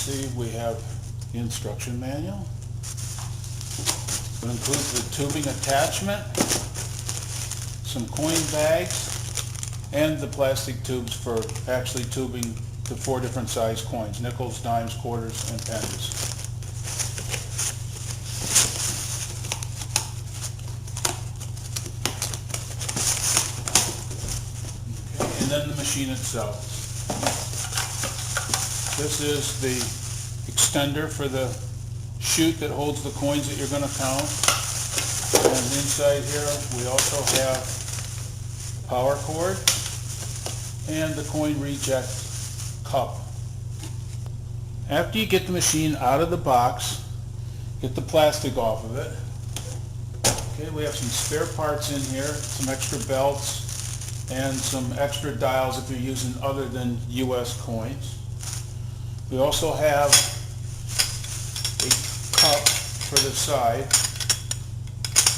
see we have the instruction manual. It includes the tubing attachment, some coin bags, and the plastic tubes for actually tubing the 4 different size coins: nickels, dimes, quarters, and pennies. Okay, and then the machine itself. This is the extender for the chute that holds the coins that you're going to count. And inside here we also have power cord and the coin reject cup. After you get the machine out of the box, get the plastic off of it. Okay, we have some spare parts in here, some extra belts, and some extra dials if you're using other than US coins. We also have a cup for the side.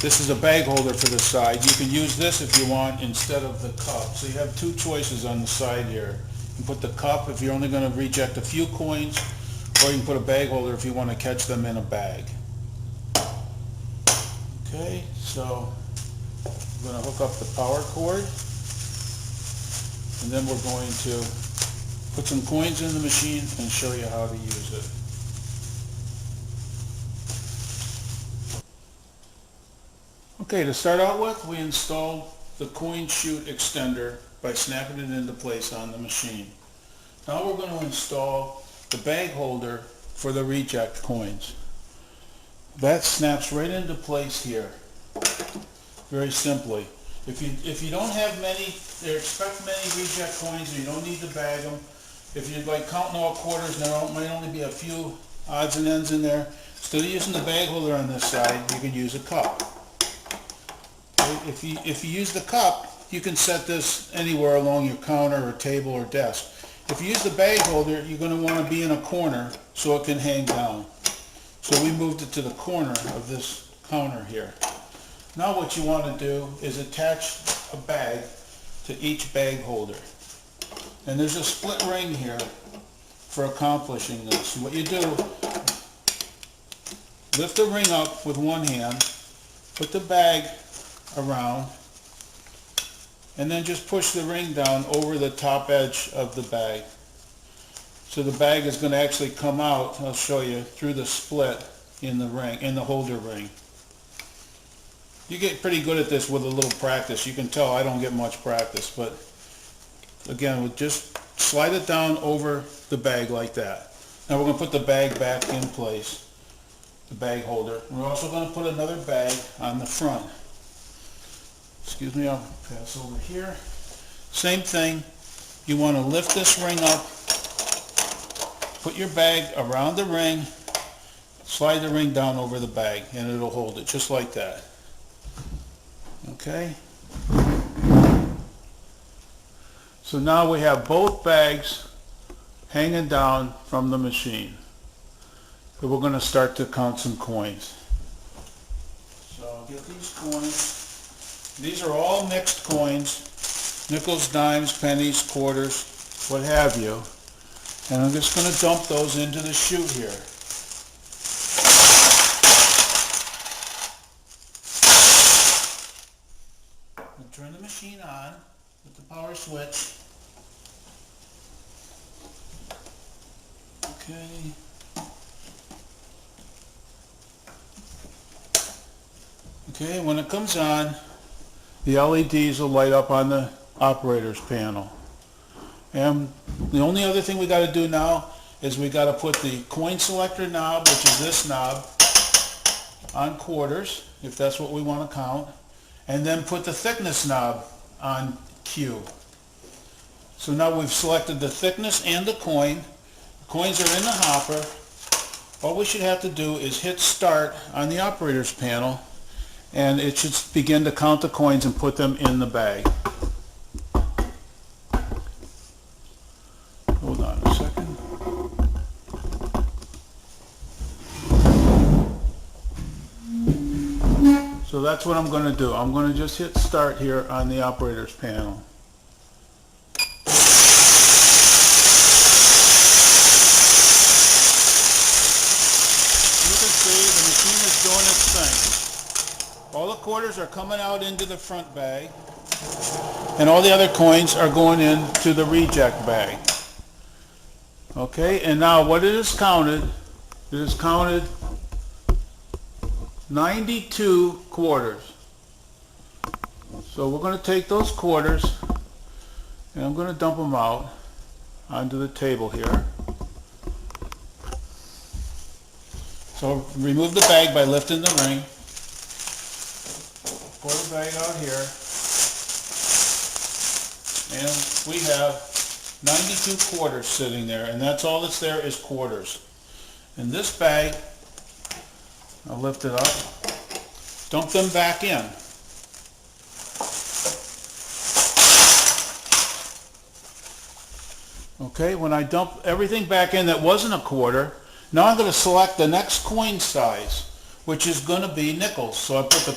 This is a bag holder for the side. You can use this if you want instead of the cup. So you have 2 choices on the side here. You can put the cup if you're only going to reject a few coins, or you can put a bag holder if you want to catch them in a bag. Okay, so I'm going to hook up the power cord, and then we're going to put some coins in the machine and show you how to use it. Okay, to start out with, we installed the coin chute extender by snapping it into place on the machine. Now we're going to install the bag holder for the reject coins. That snaps right into place here, very simply. If you don't have many, or expect many reject coins, and you don't need to bag them, if you're like counting all quarters and there might only be a few odds and ends in there, instead of using the bag holder on this side, you can use a cup. If you use the cup, you can set this anywhere along your counter or table or desk. If you use the bag holder, you're going to want to be in a corner so it can hang down. So we moved it to the corner of this counter here. Now what you want to do is attach a bag to each bag holder. And there's a split ring here for accomplishing this. What you do, lift the ring up with one hand, put the bag around, and then just push the ring down over the top edge of the bag. So the bag is going to actually come out, I'll show you, through the split in the ring, in the holder ring. You get pretty good at this with a little practice. You can tell I don't get much practice, but again, we'll just slide it down over the bag like that. Now we're going to put the bag back in place, the bag holder. We're also going to put another bag on the front. Excuse me, I'll pass over here. Same thing, you want to lift this ring up, put your bag around the ring, slide the ring down over the bag, and it'll hold it just like that. Okay? So now we have both bags hanging down from the machine. So we're going to start to count some coins. So I'll get these coins. These are all mixed coins, nickels, dimes, pennies, quarters, what have you. And I'm just going to dump those into the chute here. I'll turn the machine on with the power switch. Okay. Okay, when it comes on, the LEDs will light up on the operator's panel. And the only other thing we got to do now is we got to put the coin selector knob, which is this knob, on quarters, if that's what we want to count, and then put the thickness knob on cube. So now we've selected the thickness and the coin. The coins are in the hopper. All we should have to do is hit start on the operator's panel, and it should begin to count the coins and put them in the bag. Hold on a second. So that's what I'm going to do. I'm going to just hit start here on the operator's panel. machine is doing its thing. All the quarters are coming out into the front bag, and all the other coins are going into the reject bag. Okay, and now what it is counted, it is counted 92 quarters. So we're going to take those quarters and I'm going to dump them out onto the table here. So remove the bag by lifting the ring. Pour the bag out here. And we have 92 quarters sitting there, and that's all that's there is quarters. In this bag, I'll lift it up, dump them back in. Okay, when I dump everything back in that wasn't a quarter, now I'm going to select the next coin size, which is going to be nickels. So I put the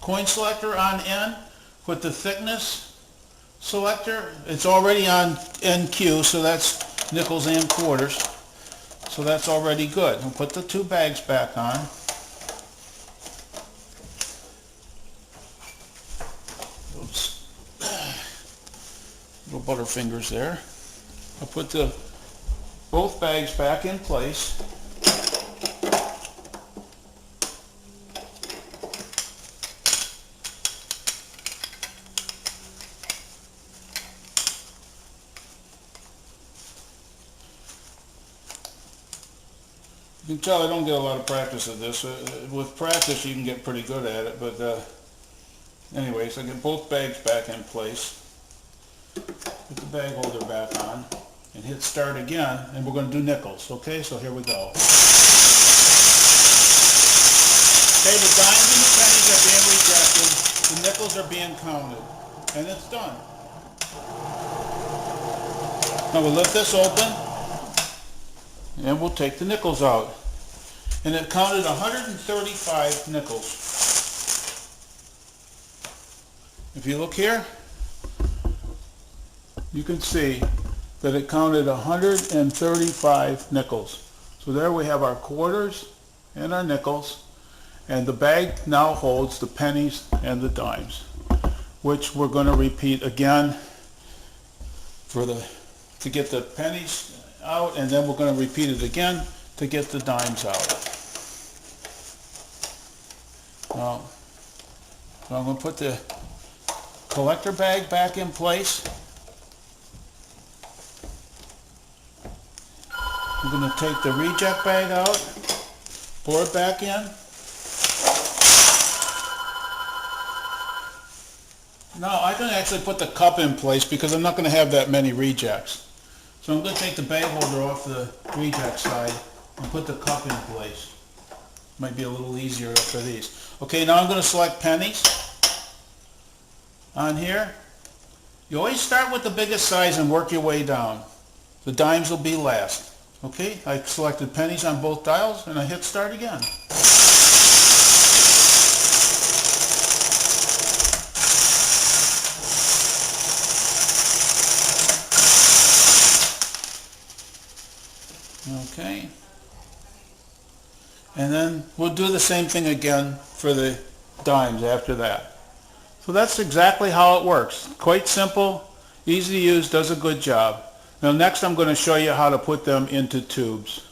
coin selector on N, put the thickness selector, it's already on NQ, so that's nickels and quarters. So that's already good. I'll put the two bags back on. Oops. Little butterfingers there. I'll put both bags back in place. You can tell I don't get a lot of practice at this. With practice you can get pretty good at it, but anyways, I get both bags back in place. Put the bag holder back on and hit start again, and we're going to do nickels. Okay, so here we go. Okay, the dimes and the pennies are being rejected, the nickels are being counted, and it's done. Now we'll lift this open, and we'll take the nickels out. And it counted 135 nickels. If you look here, you can see that it counted 135 nickels. So there we have our quarters and our nickels, and the bag now holds the pennies and the dimes, which we're going to repeat again to get the pennies out, and then we're going to repeat it again to get the dimes out. Now, so I'm going to put the collector bag back in place. I'm going to take the reject bag out, pour it back in. Now I can actually put the cup in place because I'm not going to have that many rejects. So I'm going to take the bag holder off the reject side and put the cup in place. Might be a little easier for these. Okay, now I'm going to select pennies on here. You always start with the biggest size and work your way down. The dimes will be last. Okay, I selected pennies on both dials and I hit start again. Okay, and then we'll do the same thing again for the dimes after that. So that's exactly how it works. Quite simple, easy to use, does a good job. Now next I'm going to show you how to put them into tubes.